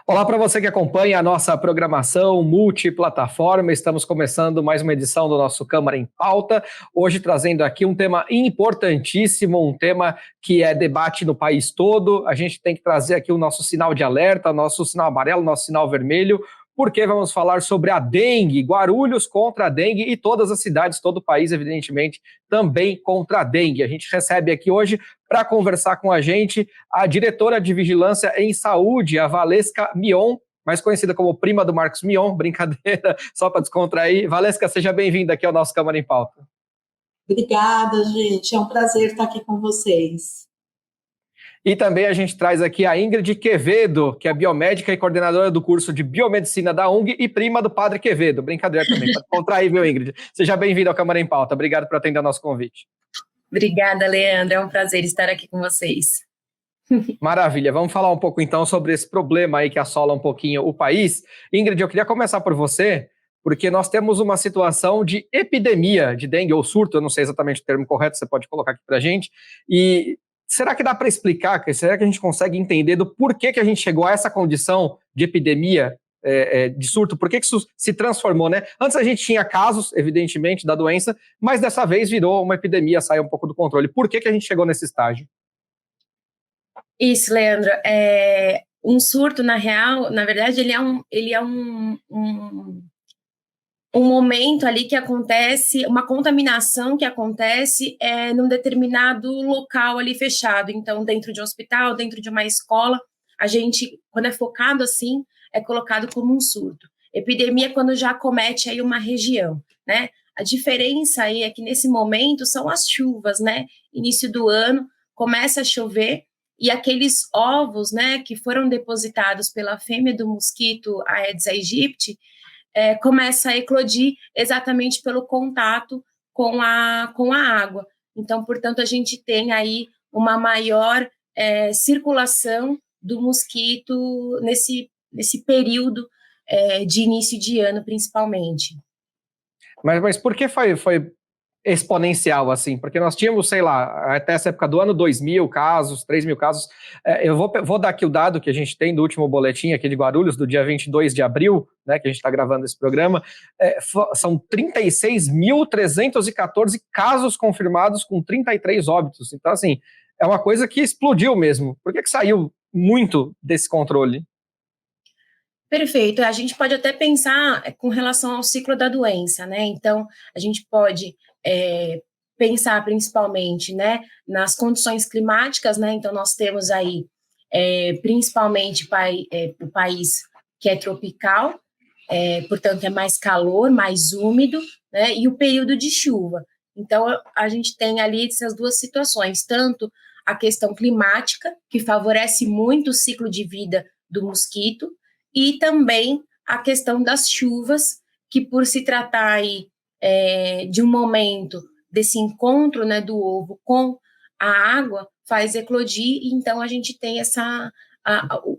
Olá para você que acompanha a nossa programação multiplataforma. Estamos começando mais uma edição do nosso Câmara em Pauta. Hoje trazendo aqui um tema importantíssimo, um tema que é debate no país todo. A gente tem que trazer aqui o nosso sinal de alerta, nosso sinal amarelo, nosso sinal vermelho, porque vamos falar sobre a dengue, Guarulhos contra a dengue e todas as cidades, todo o país, evidentemente, também contra a dengue. A gente recebe aqui hoje para conversar com a gente a diretora de Vigilância em Saúde, a Valesca Mion, mais conhecida como prima do Marcos Mion, brincadeira, só para descontrair. Valesca, seja bem-vinda aqui ao nosso Câmara em Pauta. Obrigada, gente. É um prazer estar aqui com vocês. E também a gente traz aqui a Ingrid Quevedo, que é biomédica e coordenadora do curso de Biomedicina da UNG e prima do Padre Quevedo. Brincadeira também, para descontrair, viu, Ingrid? Seja bem-vinda ao Câmara em Pauta. Obrigado por atender o nosso convite. Obrigada, Leandro. É um prazer estar aqui com vocês. Maravilha. Vamos falar um pouco, então, sobre esse problema aí que assola um pouquinho o país. Ingrid, eu queria começar por você, porque nós temos uma situação de epidemia de dengue, ou surto, eu não sei exatamente o termo correto, você pode colocar aqui para a gente, e será que dá para explicar, será que a gente consegue entender do porquê que a gente chegou a essa condição de epidemia, de surto, por que isso se transformou, né? Antes a gente tinha casos, evidentemente, da doença, mas dessa vez virou uma epidemia, saiu um pouco do controle. Por que a gente chegou nesse estágio? Isso, Leandro. Um surto, na real, na verdade, ele é um momento ali que acontece, uma contaminação que acontece num determinado local ali fechado. Então, dentro de um hospital, dentro de uma escola, a gente, quando é focado assim, é colocado como um surto. Epidemia é quando já acomete aí uma região, né? A diferença aí é que nesse momento são as chuvas, né? Início do ano, começa a chover e aqueles ovos, né, que foram depositados pela fêmea do mosquito Aedes aegypti, começa a eclodir exatamente pelo contato com a água. Então, portanto, a gente tem aí uma maior circulação do mosquito nesse período de início de ano, principalmente. Mas por que foi exponencial, assim? Porque nós tínhamos, sei lá, até essa época do ano, 2.000 casos, 3.000 casos. Eu vou dar aqui o dado que a gente tem do último boletim aqui de Guarulhos, do dia 22 de abril, né, que a gente está gravando esse programa. São 36.314 casos confirmados com 33 óbitos. Então, assim, é uma coisa que explodiu mesmo. Por que saiu muito desse controle? Perfeito. A gente pode até pensar com relação ao ciclo da doença, né? Então, a gente pode pensar principalmente, né, nas condições climáticas, né? Então, nós temos aí, principalmente, o país que é tropical, portanto, é mais calor, mais úmido, né? E o período de chuva. Então, a gente tem ali essas duas situações, tanto a questão climática, que favorece muito o ciclo de vida do mosquito, e também a questão das chuvas, que por se tratar aí, de um momento desse encontro, né, do ovo com a água, faz eclodir, e então a gente tem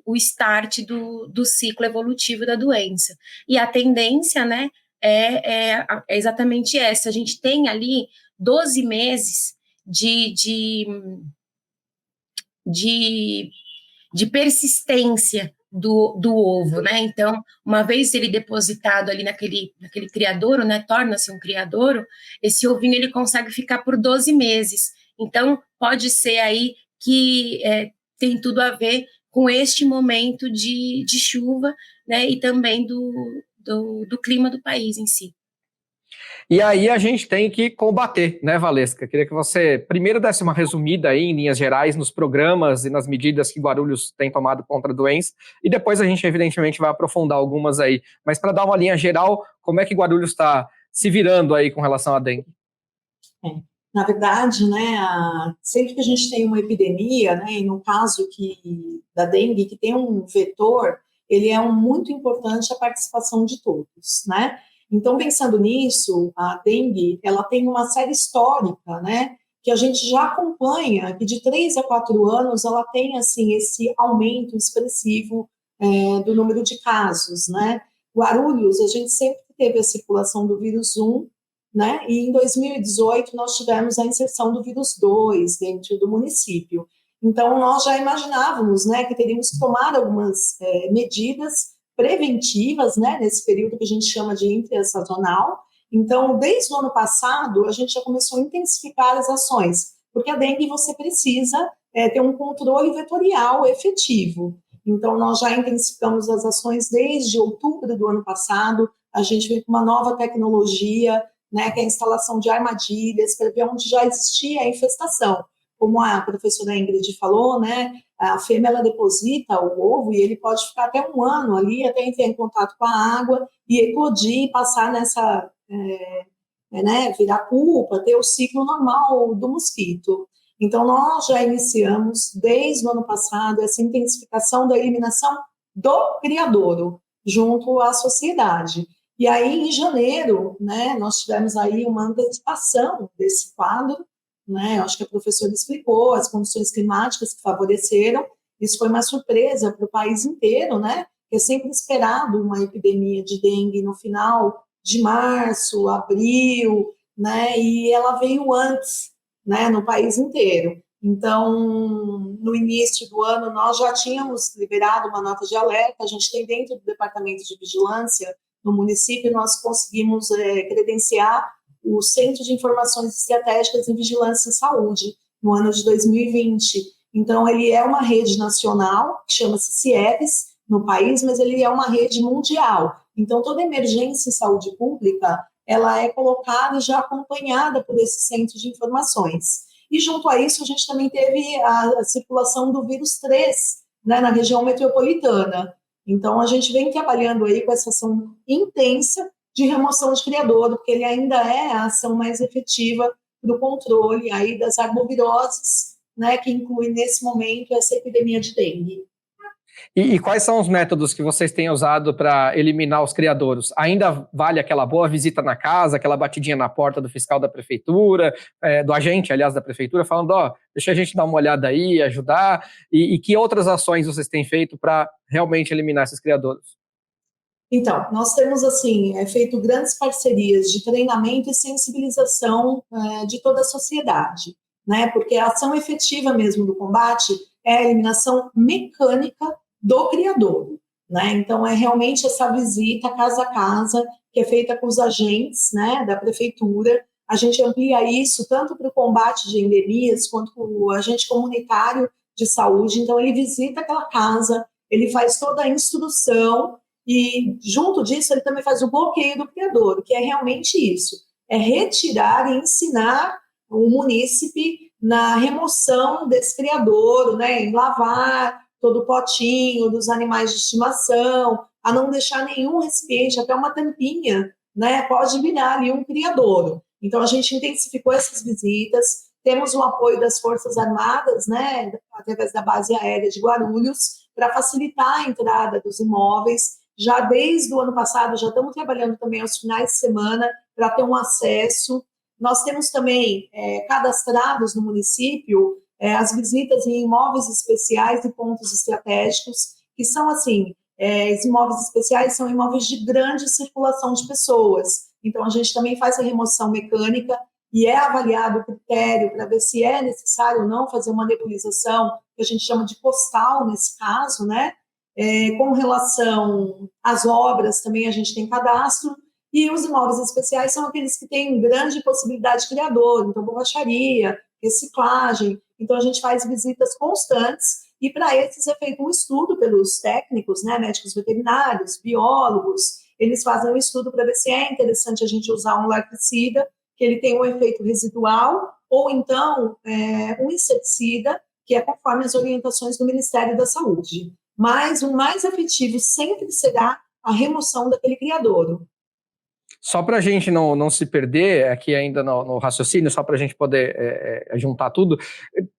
o start do ciclo evolutivo da doença. E a tendência, né, é exatamente essa. A gente tem ali 12 meses de persistência do ovo, né? Então, uma vez ele depositado ali naquele criadouro, né? Torna-se um criadouro, esse ovinho ele consegue ficar por 12 meses. Então, pode ser aí que tem tudo a ver com este momento de chuva, né? E também do clima do país em si. E aí a gente tem que combater, né, Valesca? Queria que você primeiro desse uma resumida aí, em linhas gerais, nos programas e nas medidas que Guarulhos tem tomado contra a doença, e depois a gente, evidentemente, vai aprofundar algumas aí. Mas para dar uma linha geral, como é que Guarulhos está se virando aí com relação à dengue? Na verdade, né, sempre que a gente tem uma epidemia, né, e no caso da dengue, que tem um vetor, ele é muito importante a participação de todos, né? Então, pensando nisso, a dengue, ela tem uma série histórica, né, que a gente já acompanha, que de 3 a 4 anos ela tem, assim, esse aumento expressivo do número de casos, né? Guarulhos, a gente sempre teve a circulação do vírus 1, né? E em 2018 nós tivemos a inserção do vírus 2 dentro do município. Então, nós já imaginávamos, né, que teríamos que tomar algumas medidas preventivas, né, nesse período que a gente chama de intersazonal. Então, desde o ano passado, a gente já começou a intensificar as ações, porque a dengue você precisa ter um controle vetorial efetivo. Então, nós já intensificamos as ações desde outubro do ano passado, a gente veio com uma nova tecnologia, né, que é a instalação de armadilhas, para ver onde já existia a infestação. Como a professora Ingrid falou, né, a fêmea ela deposita o ovo e ele pode ficar até um ano ali, até entrar em contato com a água e eclodir e passar nessa, né, virar pupa, ter o ciclo normal do mosquito. Então, nós já iniciamos, desde o ano passado, essa intensificação da eliminação do criadouro, junto à sociedade. E aí, em janeiro, né, nós tivemos aí uma antecipação desse quadro, né, acho que a professora explicou as condições climáticas que favoreceram, isso foi uma surpresa para o país inteiro, né, que é sempre esperado uma epidemia de dengue no final de março, abril, né, e ela veio antes, né, no país inteiro. Então, no início do ano, nós já tínhamos liberado uma nota de alerta, a gente tem dentro do Departamento de Vigilância, no município, nós conseguimos credenciar o Centro de Informações Estratégicas em Vigilância e Saúde, no ano de 2020. Então, ele é uma rede nacional, que chama-se CIEPS, no país, mas ele é uma rede mundial. Então, toda emergência em saúde pública, ela é colocada e já acompanhada por esse Centro de Informações. E, junto a isso, a gente também teve a circulação do vírus 3, né, na região metropolitana. Então, a gente vem trabalhando aí com essa ação intensa de remoção de criadouro, porque ele ainda é a ação mais efetiva para o controle aí das arboviroses, né, que inclui, nesse momento, essa epidemia de dengue. E quais são os métodos que vocês têm usado para eliminar os criadouros? Ainda vale aquela boa visita na casa, aquela batidinha na porta do fiscal da prefeitura, do agente, aliás, da prefeitura, falando, deixa a gente dar uma olhada aí, ajudar, e que outras ações vocês têm feito para realmente eliminar esses criadouros? Então, nós temos, assim, feito grandes parcerias de treinamento e sensibilização de toda a sociedade, né? Porque a ação efetiva mesmo do combate é a eliminação mecânica do criadouro, né? Então, é realmente essa visita casa a casa, que é feita com os agentes, né, da prefeitura. A gente amplia isso tanto para o combate de endemias, quanto para o agente comunitário de saúde. Então, ele visita aquela casa, ele faz toda a instrução, e, junto disso, ele também faz o bloqueio do criadouro, que é realmente isso, é retirar e ensinar o munícipe na remoção desse criadouro, né, em lavar todo o potinho dos animais de estimação, a não deixar nenhum recipiente, até uma tampinha, né, pode virar ali um criadouro. Então, a gente intensificou essas visitas, temos o apoio das Forças Armadas, né, através da base aérea de Guarulhos, para facilitar a entrada dos imóveis. Já desde o ano passado, já estamos trabalhando também aos finais de semana para ter um acesso. Nós temos também cadastrados no município as visitas em imóveis especiais e pontos estratégicos, que são, assim, os imóveis especiais são imóveis de grande circulação de pessoas. Então, a gente também faz a remoção mecânica e é avaliado o critério para ver se é necessário ou não fazer uma nebulização, que a gente chama de postal nesse caso, né? Com relação às obras, também a gente tem cadastro, e os imóveis especiais são aqueles que têm grande possibilidade de criador, então borracharia, reciclagem, então a gente faz visitas constantes, e para esses é feito um estudo pelos técnicos, né, médicos veterinários, biólogos, eles fazem um estudo para ver se é interessante a gente usar um larvicida, que ele tem um efeito residual, ou então um inseticida, que é conforme as orientações do Ministério da Saúde. Mas o mais efetivo sempre será a remoção daquele criadouro. Só para a gente não se perder aqui ainda no raciocínio, só para a gente poder juntar tudo,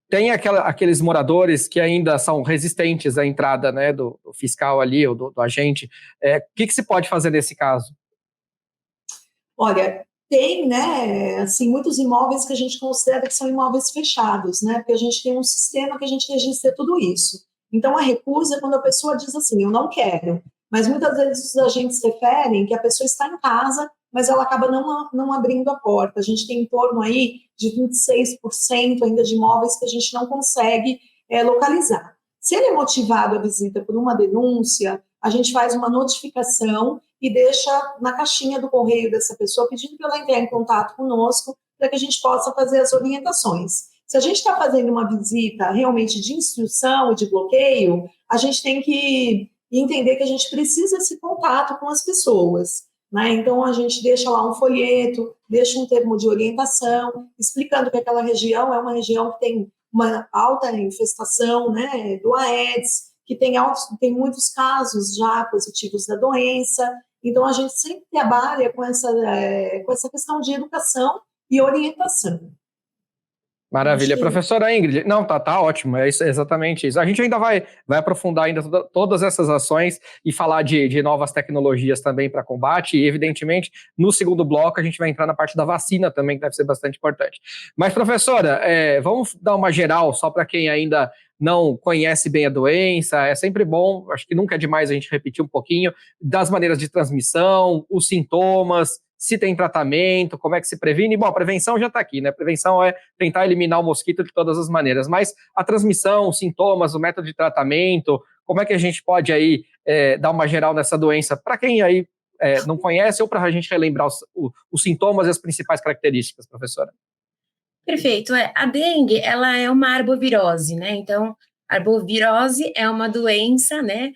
tem aqueles moradores que ainda são resistentes à entrada, né, do fiscal ali, ou do agente. O que se pode fazer nesse caso? Olha, tem, né, assim, muitos imóveis que a gente considera que são imóveis fechados, né, porque a gente tem um sistema que a gente registra tudo isso. Então, a recusa é quando a pessoa diz assim, eu não quero. Mas muitas vezes os agentes referem que a pessoa está em casa, mas ela acaba não abrindo a porta. A gente tem em torno aí de 26% ainda de imóveis que a gente não consegue localizar. Se ele é motivado a visita por uma denúncia, a gente faz uma notificação e deixa na caixinha do correio dessa pessoa, pedindo para ela entrar em contato conosco, para que a gente possa fazer as orientações. Se a gente está fazendo uma visita realmente de instrução e de bloqueio, a gente tem que entender que a gente precisa desse contato com as pessoas, né? Então, a gente deixa lá um folheto, deixa um termo de orientação, explicando que aquela região é uma região que tem uma alta infestação, né, do Aedes, que tem muitos casos já positivos da doença. Então, a gente sempre trabalha com essa questão de educação e orientação. Maravilha. Professora Ingrid, não, tá ótimo, é exatamente isso. A gente ainda vai aprofundar ainda todas essas ações e falar de novas tecnologias também para combate, e evidentemente, no segundo bloco a gente vai entrar na parte da vacina também, que deve ser bastante importante. Mas, professora, vamos dar uma geral, só para quem ainda não conhece bem a doença, é sempre bom, acho que nunca é demais a gente repetir um pouquinho, das maneiras de transmissão, os sintomas, se tem tratamento, como é que se previne. Bom, a prevenção já está aqui, né? Prevenção é tentar eliminar o mosquito de todas as maneiras, mas a transmissão, os sintomas, o método de tratamento, como é que a gente pode aí dar uma geral nessa doença, para quem aí não conhece, ou para a gente relembrar os sintomas e as principais características, professora? Perfeito. A dengue, ela é uma arbovirose, né? Então, a arbovirose é uma doença, né,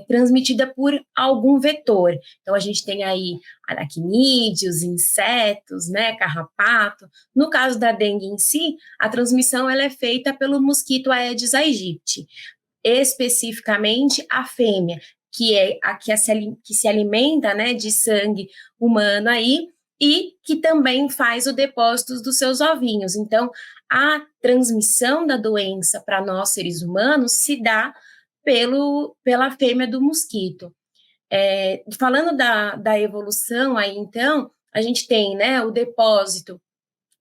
transmitida por algum vetor. Então, a gente tem aí aracnídeos, insetos, né, carrapato. No caso da dengue em si, a transmissão ela é feita pelo mosquito Aedes aegypti, especificamente a fêmea, que é a que se alimenta, né, de sangue humano aí, e que também faz o depósito dos seus ovinhos. Então, a transmissão da doença para nós, seres humanos, se dá pela fêmea do mosquito. Falando da evolução aí, então, a gente tem, né, o depósito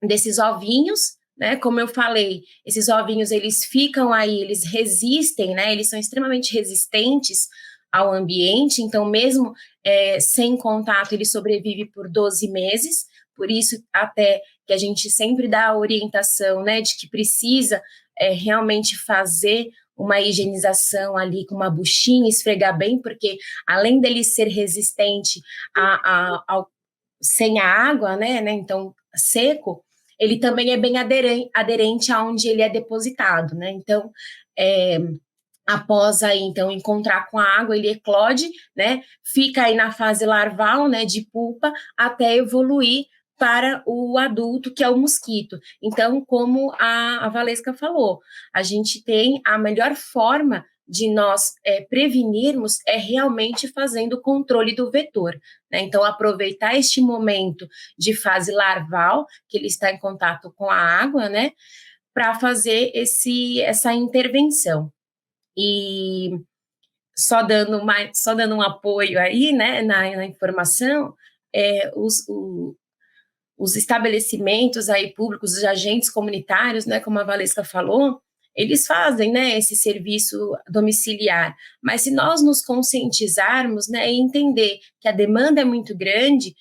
desses ovinhos, né, como eu falei, esses ovinhos, eles ficam aí, eles resistem, né, eles são extremamente resistentes ao ambiente, então mesmo sem contato, ele sobrevive por 12 meses, por isso até que a gente sempre dá a orientação, né, de que precisa realmente fazer uma higienização ali com uma buchinha, esfregar bem, porque além dele ser resistente sem a água, né, então seco, ele também é bem aderente aonde ele é depositado, né, então após aí, então, encontrar com a água, ele eclode, né, fica aí na fase larval, né, de pupa, até evoluir para o adulto, que é o mosquito. Então, como a Valesca falou, a gente tem a melhor forma de nós prevenirmos realmente fazendo o controle do vetor, né? Então, aproveitar este momento de fase larval, que ele está em contato com a água, né, para fazer essa intervenção. E só dando um apoio aí, né, na informação, os estabelecimentos aí públicos, os agentes comunitários, né, como a Valesca falou, eles fazem, né, esse serviço domiciliar, mas se nós nos conscientizarmos, né, e entender que a demanda é muito grande,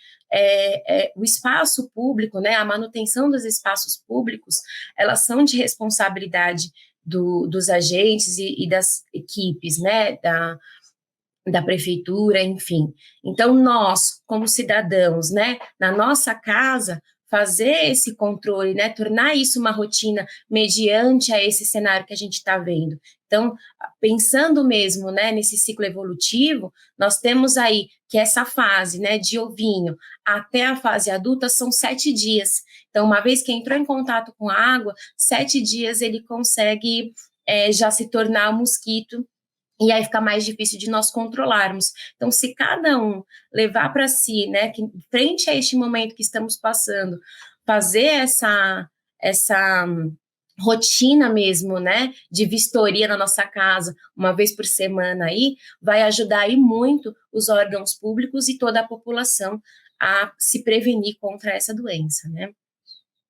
o espaço público, né, a manutenção dos espaços públicos, elas são de responsabilidade dos agentes e das equipes, né, da prefeitura, enfim. Então, nós, como cidadãos, né, na nossa casa, fazer esse controle, né, tornar isso uma rotina mediante a esse cenário que a gente está vendo. Então, pensando mesmo, né, nesse ciclo evolutivo, nós temos aí que essa fase, né, de ovinho até a fase adulta são 7 dias. Então, uma vez que entrou em contato com a água, 7 dias ele consegue já se tornar mosquito, e aí fica mais difícil de nós controlarmos. Então, se cada um levar para si, né, que frente a este momento que estamos passando, fazer essa rotina mesmo, né, de vistoria na nossa casa, uma vez por semana aí, vai ajudar aí muito os órgãos públicos e toda a população a se prevenir contra essa doença, né.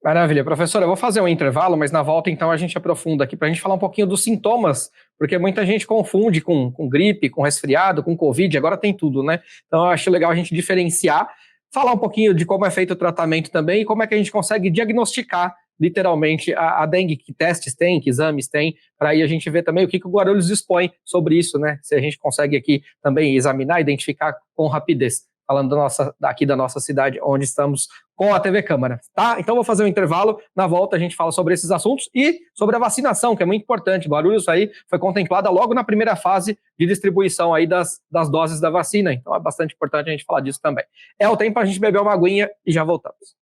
Maravilha. Professora, eu vou fazer um intervalo, mas na volta, então, a gente aprofunda aqui para a gente falar um pouquinho dos sintomas, porque muita gente confunde com gripe, com resfriado, com Covid, agora tem tudo, né? Então, eu acho legal a gente diferenciar, falar um pouquinho de como é feito o tratamento também e como é que a gente consegue diagnosticar literalmente a dengue, que testes tem, que exames tem, para aí a gente ver também o que o Guarulhos dispõe sobre isso, né? Se a gente consegue aqui também examinar, identificar com rapidez, falando aqui da nossa cidade, onde estamos com a TV Câmara, tá? Então vou fazer um intervalo, na volta a gente fala sobre esses assuntos e sobre a vacinação, que é muito importante. Guarulhos aí foi contemplada logo na primeira fase de distribuição aí das doses da vacina, então é bastante importante a gente falar disso também. É o tempo para a gente beber uma aguinha e já voltamos.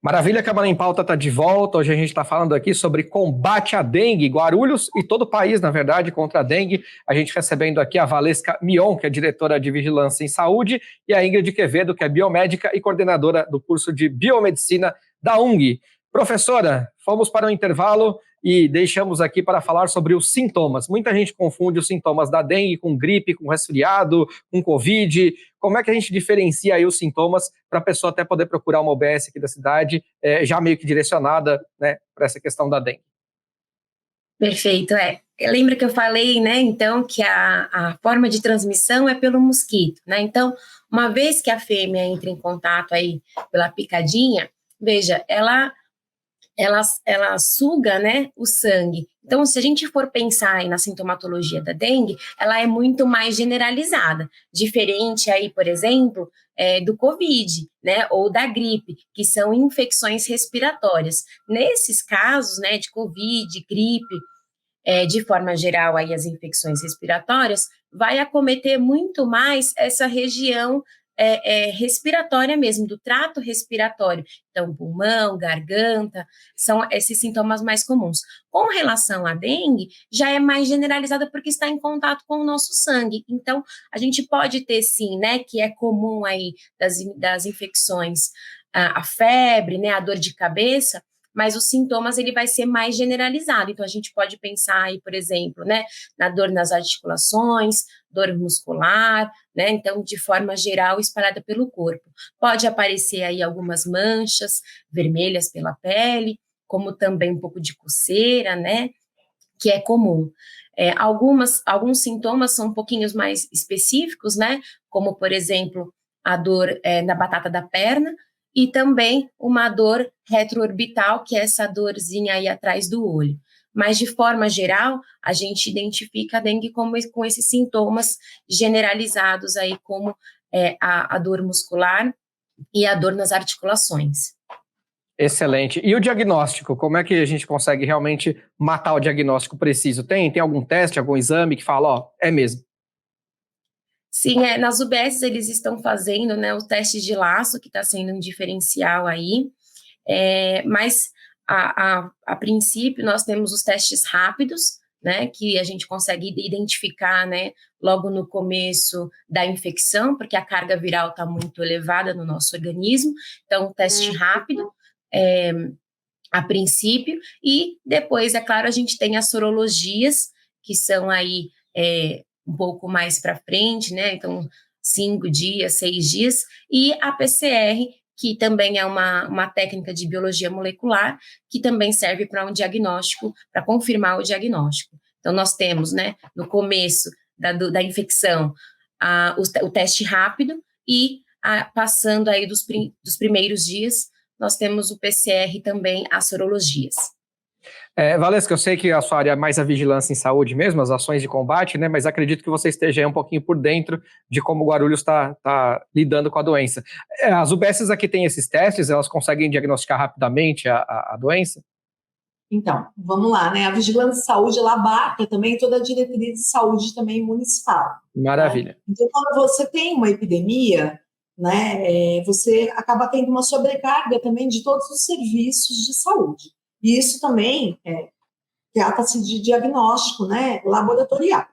Maravilha, Câmara em Pauta está de volta. Hoje a gente está falando aqui sobre combate à dengue, Guarulhos e todo o país, na verdade, contra a dengue. A gente recebendo aqui a Valesca Mion, que é diretora de Vigilância em Saúde, e a Ingrid Quevedo, que é biomédica e coordenadora do curso de Biomedicina da UNG. Professora, fomos para o intervalo e deixamos aqui para falar sobre os sintomas. Muita gente confunde os sintomas da dengue com gripe, com resfriado, com Covid. Como é que a gente diferencia aí os sintomas para a pessoa até poder procurar uma UBS aqui da cidade, já meio que direcionada, né, para essa questão da dengue? Perfeito, Lembra que eu falei, né, então, que a forma de transmissão é pelo mosquito, né? Então, uma vez que a fêmea entra em contato aí pela picadinha, veja, ela suga, né, o sangue. Então, se a gente for pensar aí na sintomatologia da dengue, ela é muito mais generalizada, diferente aí, por exemplo, do Covid, né, ou da gripe, que são infecções respiratórias. Nesses casos, né, de Covid, gripe, de forma geral aí as infecções respiratórias, vai acometer muito mais essa região respiratória mesmo, do trato respiratório. Então, pulmão, garganta, são esses sintomas mais comuns. Com relação à dengue, já é mais generalizada porque está em contato com o nosso sangue. Então, a gente pode ter sim, né, que é comum aí das infecções, a febre, né, a dor de cabeça, mas os sintomas ele vai ser mais generalizado. Então, a gente pode pensar aí, por exemplo, né, na dor nas articulações, dor muscular, né, então, de forma geral, espalhada pelo corpo. Pode aparecer aí algumas manchas vermelhas pela pele, como também um pouco de coceira, né, que é comum. Alguns sintomas são um pouquinho mais específicos, né, como, por exemplo, a dor na batata da perna, e também uma dor retroorbital, que é essa dorzinha aí atrás do olho. Mas, de forma geral, a gente identifica a dengue com esses sintomas generalizados aí, como a dor muscular e a dor nas articulações. Excelente. E o diagnóstico? Como é que a gente consegue realmente matar o diagnóstico preciso? Tem algum teste, algum exame que fala, é mesmo? Sim, nas UBS eles estão fazendo, né, o teste de laço, que está sendo um diferencial aí, mas a princípio nós temos os testes rápidos, né, que a gente consegue identificar, né, logo no começo da infecção, porque a carga viral está muito elevada no nosso organismo, então o teste rápido, a princípio, e depois, é claro, a gente tem as sorologias, que são aí um pouco mais para frente, né? Então, 5 dias, 6 dias, e a PCR, que também é uma técnica de biologia molecular, que também serve para um diagnóstico, para confirmar o diagnóstico. Então, nós temos, né, no começo da infecção, o teste rápido, e passando aí dos primeiros dias, nós temos o PCR também, as sorologias. Valesca, eu sei que a sua área é mais a vigilância em saúde mesmo, as ações de combate, né? Mas acredito que você esteja aí um pouquinho por dentro de como o Guarulhos está lidando com a doença. As UBSs aqui têm esses testes, elas conseguem diagnosticar rapidamente a doença? Então, vamos lá, né? A vigilância de saúde, ela abarca também toda a diretoria de saúde também municipal. Maravilha. Né? Então, quando você tem uma epidemia, né, você acaba tendo uma sobrecarga também de todos os serviços de saúde. E isso também trata-se de diagnóstico, né, laboratorial.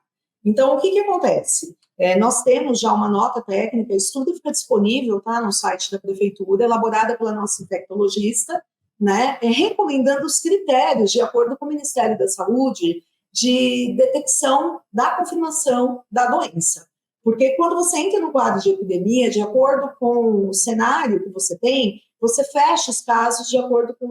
Então, o que acontece? Nós temos já uma nota técnica, isso tudo fica disponível, tá, no site da prefeitura, elaborada pela nossa infectologista, né, recomendando os critérios, de acordo com o Ministério da Saúde, de detecção da confirmação da doença. Porque quando você entra no quadro de epidemia, de acordo com o cenário que você tem, você fecha os casos de acordo com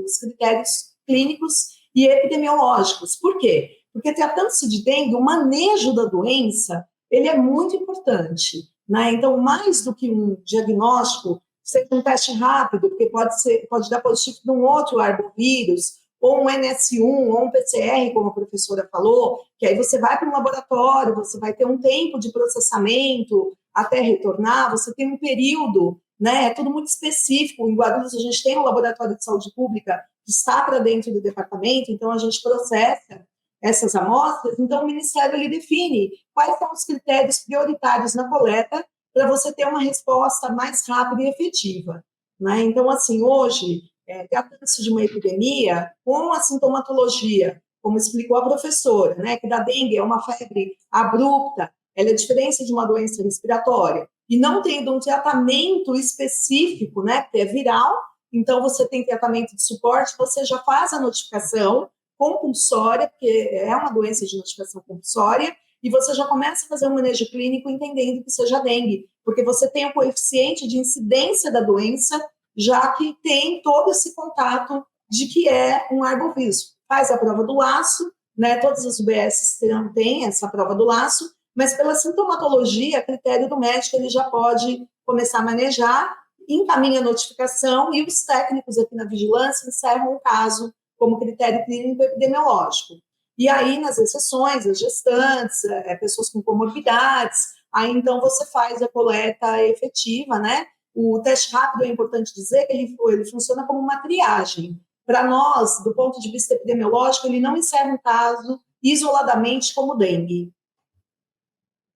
os critérios clínicos e epidemiológicos. Por quê? Porque tratando-se de dengue, o manejo da doença, ele é muito importante, né? Então, mais do que um diagnóstico, seja um teste rápido, porque pode dar positivo de um outro arbovírus, ou um NS1, ou um PCR, como a professora falou, que aí você vai para um laboratório, você vai ter um tempo de processamento até retornar, você tem um período, né? É tudo muito específico. Em Guarulhos, a gente tem um laboratório de saúde pública que está para dentro do departamento, então a gente processa essas amostras, então o Ministério ele define quais são os critérios prioritários na coleta para você ter uma resposta mais rápida e efetiva, né? Então, assim, hoje, tratando-se de uma epidemia com a sintomatologia, como explicou a professora, né, que da dengue é uma febre abrupta, ela é diferente de uma doença respiratória, e não tendo um tratamento específico, né, porque é viral, então você tem tratamento de suporte, você já faz a notificação compulsória, porque é uma doença de notificação compulsória, e você já começa a fazer um manejo clínico entendendo que seja dengue, porque você tem o coeficiente de incidência da doença, já que tem todo esse contato de que é um arbovírus. Faz a prova do laço, né? Todas as UBS têm essa prova do laço, mas pela sintomatologia, a critério do médico, ele já pode começar a manejar, encaminha a notificação e os técnicos aqui na vigilância encerram o caso como critério clínico epidemiológico. E aí, nas exceções, as gestantes, pessoas com comorbidades, aí então você faz a coleta efetiva, né? O teste rápido é importante dizer que ele funciona como uma triagem. Para nós, do ponto de vista epidemiológico, ele não encerra um caso isoladamente como dengue.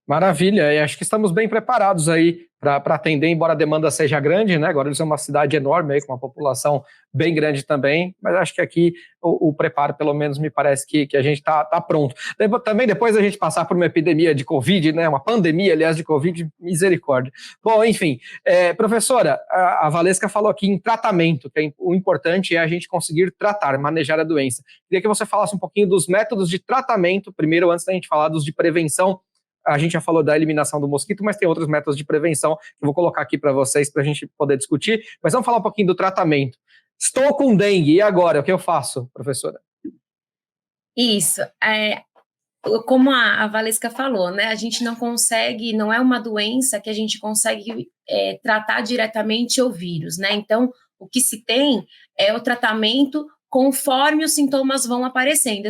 Maravilha, e acho que estamos bem preparados aí para atender, embora a demanda seja grande, né? Guarulhos é uma cidade enorme, aí, com uma população bem grande também, mas acho que aqui o preparo, pelo menos, me parece que a gente está pronto. Também depois a gente passar por uma epidemia de Covid, né? Uma pandemia, aliás, de Covid, misericórdia. Bom, enfim, professora, a Valesca falou aqui em tratamento, que o importante é a gente conseguir tratar, manejar a doença. Queria que você falasse um pouquinho dos métodos de tratamento, primeiro, antes da gente falar dos de prevenção. A gente já falou da eliminação do mosquito, mas tem outros métodos de prevenção que eu vou colocar aqui para vocês para a gente poder discutir. Mas vamos falar um pouquinho do tratamento. Estou com dengue, e agora? O que eu faço, professora? Isso. Como a Valesca falou, né? A gente não consegue, não é uma doença que a gente consegue tratar diretamente o vírus, né? Então, o que se tem é o tratamento conforme os sintomas vão aparecendo.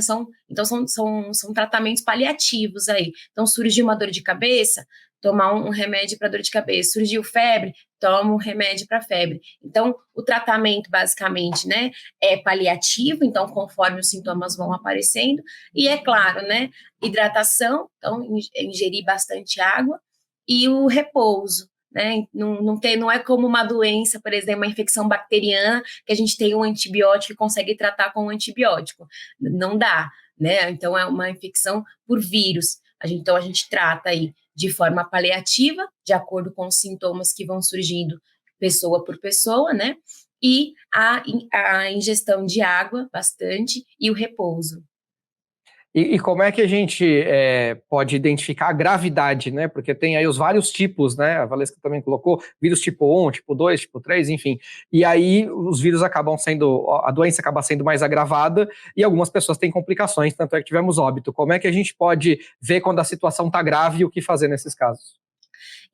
Então, são tratamentos paliativos aí. Então, surgiu uma dor de cabeça, tomar um remédio para dor de cabeça. Surgiu febre, toma um remédio para febre. Então, o tratamento, basicamente, né, é paliativo, então, conforme os sintomas vão aparecendo. E, é claro, né, hidratação, então, ingerir bastante água, e o repouso. Né? Não é como uma doença, por exemplo, uma infecção bacteriana, que a gente tem um antibiótico e consegue tratar com um antibiótico. Não dá, né? Então, é uma infecção por vírus. Então, a gente trata aí de forma paliativa, de acordo com os sintomas que vão surgindo pessoa por pessoa, né? E a ingestão de água, bastante, e o repouso. E como é que a gente pode identificar a gravidade, né? Porque tem aí os vários tipos, né? A Valesca também colocou vírus tipo 1, tipo 2, tipo 3, enfim. E aí os vírus a doença acaba sendo mais agravada e algumas pessoas têm complicações, tanto é que tivemos óbito. Como é que a gente pode ver quando a situação está grave e o que fazer nesses casos?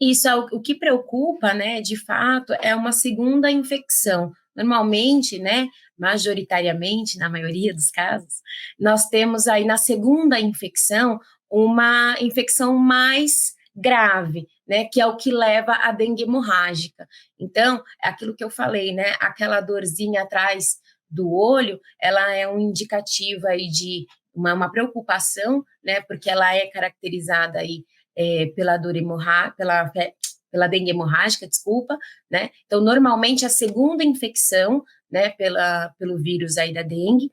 Isso é o que preocupa, né, de fato, é uma segunda infecção. Normalmente, né, majoritariamente, na maioria dos casos, nós temos aí na segunda infecção uma infecção mais grave, né, que é o que leva à dengue hemorrágica. Então, é aquilo que eu falei, né, aquela dorzinha atrás do olho, ela é um indicativo aí de uma preocupação, né, porque ela é caracterizada aí pela dor pela dengue hemorrágica, desculpa, né? Então, normalmente, a segunda infecção, né, pelo vírus aí da dengue,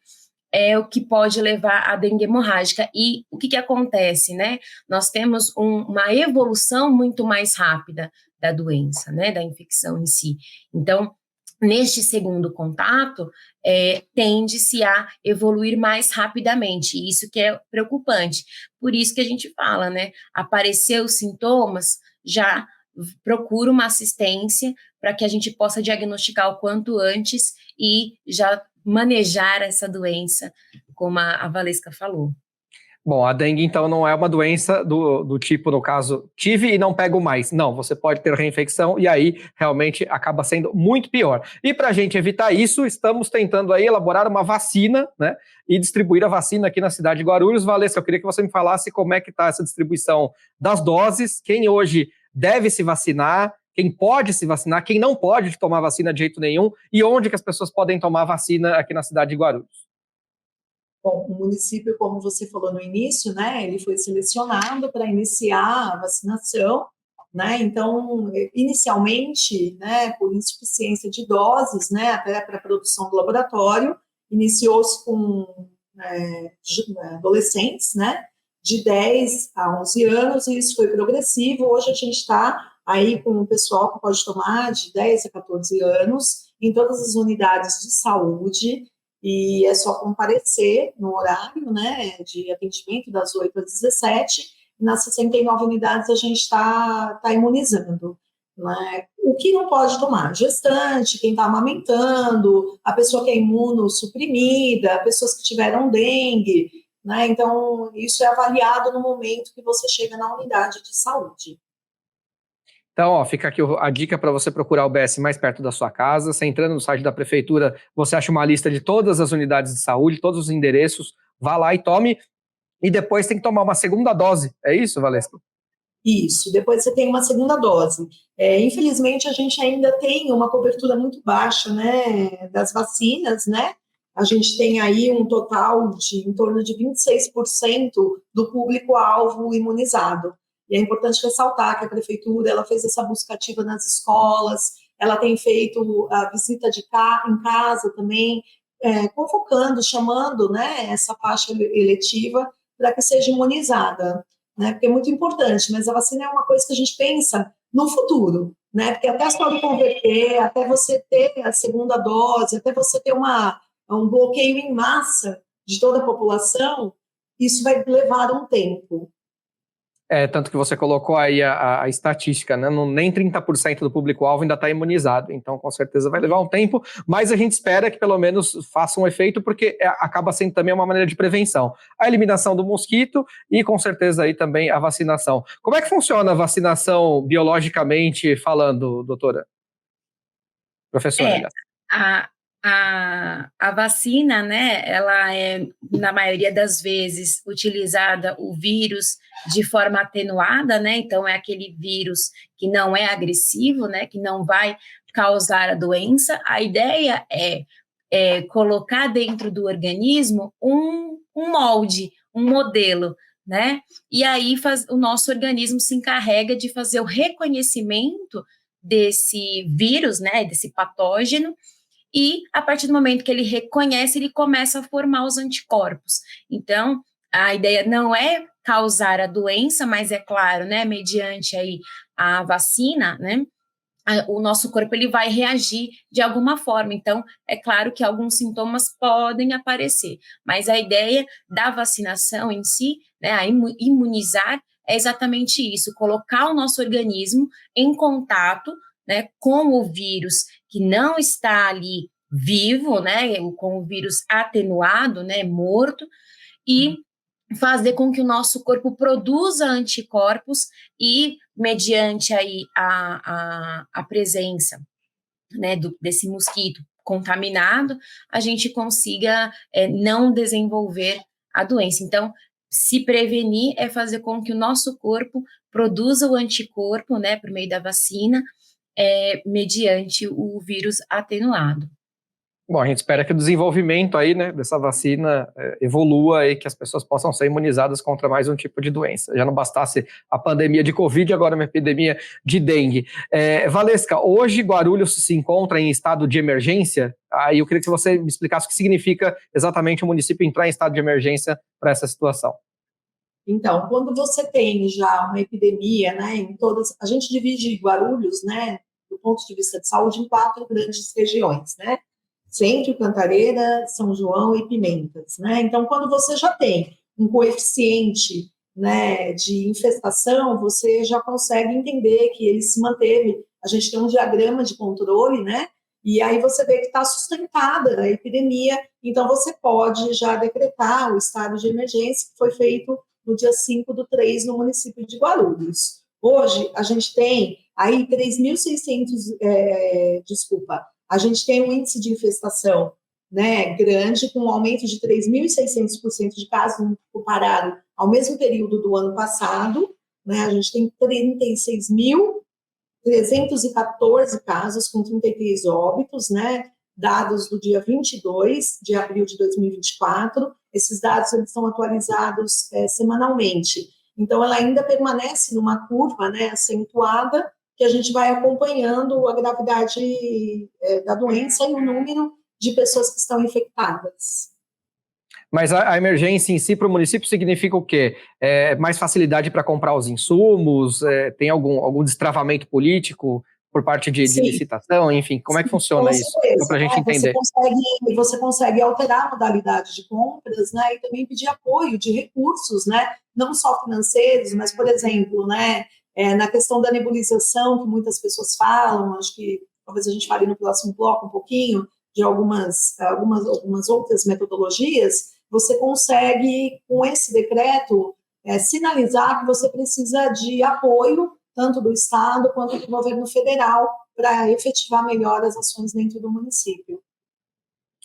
é o que pode levar à dengue hemorrágica. E o que acontece, né? Nós temos uma evolução muito mais rápida da doença, né, da infecção em si. Então, neste segundo contato, tende-se a evoluir mais rapidamente, e isso que é preocupante. Por isso que a gente fala, né? Aparecer os sintomas, já procura uma assistência para que a gente possa diagnosticar o quanto antes e já manejar essa doença, como a Valesca falou. Bom, a dengue, então, não é uma doença do tipo, no caso, tive e não pego mais. Não, você pode ter reinfecção e aí realmente acaba sendo muito pior. E para a gente evitar isso, estamos tentando aí elaborar uma vacina, né, e distribuir a vacina aqui na cidade de Guarulhos. Valesca, eu queria que você me falasse como é que está essa distribuição das doses, quem hoje deve se vacinar, quem pode se vacinar, quem não pode tomar vacina de jeito nenhum e onde que as pessoas podem tomar vacina aqui na cidade de Guarulhos. Bom, o município, como você falou no início, né, ele foi selecionado para iniciar a vacinação, né, então, inicialmente, né, por insuficiência de doses, né, até para a produção do laboratório, iniciou-se com adolescentes, né, de 10 a 11 anos, e isso foi progressivo. Hoje a gente está aí com o pessoal que pode tomar de 10 a 14 anos, em todas as unidades de saúde, e é só comparecer no horário, né, de atendimento das 8 às 17, e nas 69 unidades a gente está imunizando. Né? O que não pode tomar? Gestante, quem está amamentando, a pessoa que é imunossuprimida, pessoas que tiveram dengue, né? Então, isso é avaliado no momento que você chega na unidade de saúde. Então, ó, fica aqui a dica para você procurar o BS mais perto da sua casa. Você entrando no site da prefeitura, você acha uma lista de todas as unidades de saúde, todos os endereços, vá lá e tome. E depois tem que tomar uma segunda dose. É isso, Valesca? Isso, depois você tem uma segunda dose. Infelizmente, a gente ainda tem uma cobertura muito baixa, né, das vacinas, né? A gente tem aí um total de em torno de 26% do público-alvo imunizado. E é importante ressaltar que a prefeitura ela fez essa busca ativa nas escolas, ela tem feito a visita em casa também, convocando, chamando, né, essa faixa eletiva para que seja imunizada, né, porque é muito importante, mas a vacina é uma coisa que a gente pensa no futuro, né, porque até a história converter, até você ter a segunda dose, até você ter um bloqueio em massa de toda a população, isso vai levar um tempo. Tanto que você colocou aí a estatística, né? Nem 30% do público-alvo ainda está imunizado, então com certeza vai levar um tempo, mas a gente espera que pelo menos faça um efeito, porque acaba sendo também uma maneira de prevenção. A eliminação do mosquito e com certeza aí também a vacinação. Como é que funciona a vacinação biologicamente falando, doutora? Professora, aliás. A, a vacina, né, ela é, na maioria das vezes, utilizada o vírus de forma atenuada, né, então é aquele vírus que não é agressivo, né, que não vai causar a doença. A ideia é colocar dentro do organismo um molde, um modelo, né, e aí o nosso organismo se encarrega de fazer o reconhecimento desse vírus, né, desse patógeno, e a partir do momento que ele reconhece, ele começa a formar os anticorpos. Então, a ideia não é causar a doença, mas é claro, né, mediante aí a vacina, né, o nosso corpo ele vai reagir de alguma forma. Então, é claro que alguns sintomas podem aparecer, mas a ideia da vacinação em si, né, a imunizar, é exatamente isso, colocar o nosso organismo em contato, né, com o vírus que não está ali vivo, né, com o vírus atenuado, né, morto, e fazer com que o nosso corpo produza anticorpos e, mediante aí a presença, né, desse mosquito contaminado, a gente consiga não desenvolver a doença. Então, se prevenir é fazer com que o nosso corpo produza o anticorpo, né, por meio da vacina, mediante o vírus atenuado. Bom, a gente espera que o desenvolvimento aí, né, dessa vacina evolua e que as pessoas possam ser imunizadas contra mais um tipo de doença. Já não bastasse a pandemia de Covid, agora uma epidemia de dengue. Valesca, hoje Guarulhos se encontra em estado de emergência? Aí eu queria que você me explicasse o que significa exatamente o município entrar em estado de emergência para essa situação. Então, quando você tem já uma epidemia, né, a gente divide Guarulhos, né, do ponto de vista de saúde, em 4 grandes regiões, né? Centro, Cantareira, São João e Pimentas, né? Então, quando você já tem um coeficiente, né, de infestação, você já consegue entender que ele se manteve. A gente tem um diagrama de controle, né? E aí você vê que está sustentada a epidemia, então você pode já decretar o estado de emergência, que foi feito no dia 5/3 no município de Guarulhos. Hoje, a gente tem aí 3.600, a gente tem um índice de infestação, né, grande, com um aumento de 3.600% de casos comparado ao mesmo período do ano passado, né, a gente tem 36.314 casos com 33 óbitos, né, dados do dia 22 de abril de 2024, esses dados eles são atualizados semanalmente, então ela ainda permanece numa curva, né, acentuada, que a gente vai acompanhando a gravidade da doença e o número de pessoas que estão infectadas. Mas a emergência em si para o município significa o quê? Mais facilidade para comprar os insumos? Tem algum destravamento político por parte de licitação? Enfim, como é que funciona isso? Para a gente entender. Você consegue alterar a modalidade de compras, né, e também pedir apoio de recursos, né, não só financeiros, mas, por exemplo, né, na questão da nebulização, que muitas pessoas falam, acho que talvez a gente fale no próximo bloco um pouquinho, de algumas outras metodologias, você consegue, com esse decreto, sinalizar que você precisa de apoio, tanto do Estado quanto do governo federal, para efetivar melhor as ações dentro do município.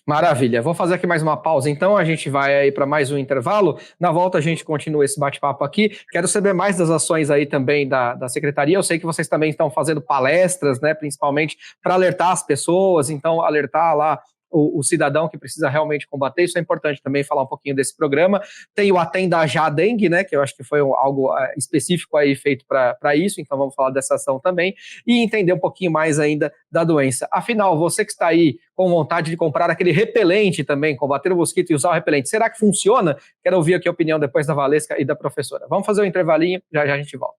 Maravilha, vou fazer aqui mais uma pausa, então a gente vai aí para mais um intervalo, na volta a gente continua esse bate-papo aqui, quero saber mais das ações aí também da Secretaria, eu sei que vocês também estão fazendo palestras, né, principalmente para alertar as pessoas, então alertar lá o cidadão que precisa realmente combater, isso é importante também falar um pouquinho desse programa. Tem o Atenda Já Dengue, né, que eu acho que foi algo específico aí feito para isso, então vamos falar dessa ação também, e entender um pouquinho mais ainda da doença. Afinal, você que está aí com vontade de comprar aquele repelente também, combater o mosquito e usar o repelente, será que funciona? Quero ouvir aqui a opinião depois da Valesca e da professora. Vamos fazer um intervalinho, já já a gente volta.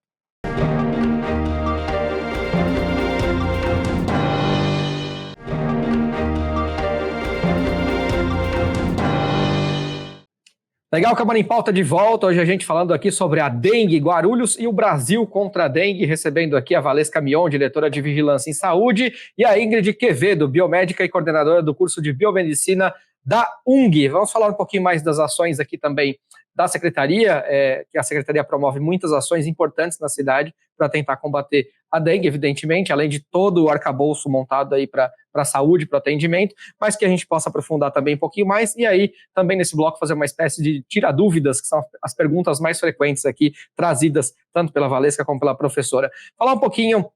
Legal, Câmara em Pauta de volta, hoje a gente falando aqui sobre a dengue, Guarulhos e o Brasil contra a dengue, recebendo aqui a Valesca Mion, diretora de Vigilância em Saúde, e a Ingrid Quevedo, biomédica e coordenadora do curso de Biomedicina da UNG. Vamos falar um pouquinho mais das ações aqui também da Secretaria, que a Secretaria promove muitas ações importantes na cidade para tentar combater a dengue, evidentemente, além de todo o arcabouço montado aí para a saúde, para o atendimento, mas que a gente possa aprofundar também um pouquinho mais, e aí também nesse bloco fazer uma espécie de tira-dúvidas, que são as perguntas mais frequentes aqui, trazidas tanto pela Valesca como pela professora. Falar um pouquinho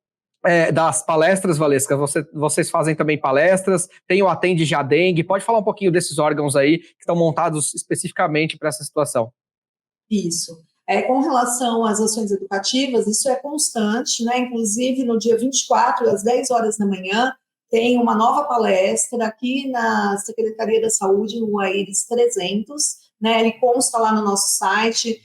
das palestras, Valesca, vocês fazem também palestras, tem o Atende Já Dengue, pode falar um pouquinho desses órgãos aí que estão montados especificamente para essa situação? Isso. Com relação às ações educativas, isso é constante, né? Inclusive no dia 24, às 10 horas da manhã, tem uma nova palestra aqui na Secretaria da Saúde, no Aires 300, né? Ele consta lá no nosso site.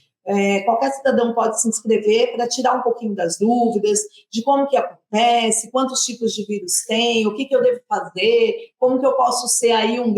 Qualquer cidadão pode se inscrever para tirar um pouquinho das dúvidas de como que acontece, quantos tipos de vírus tem, o que eu devo fazer, como que eu posso ser aí uma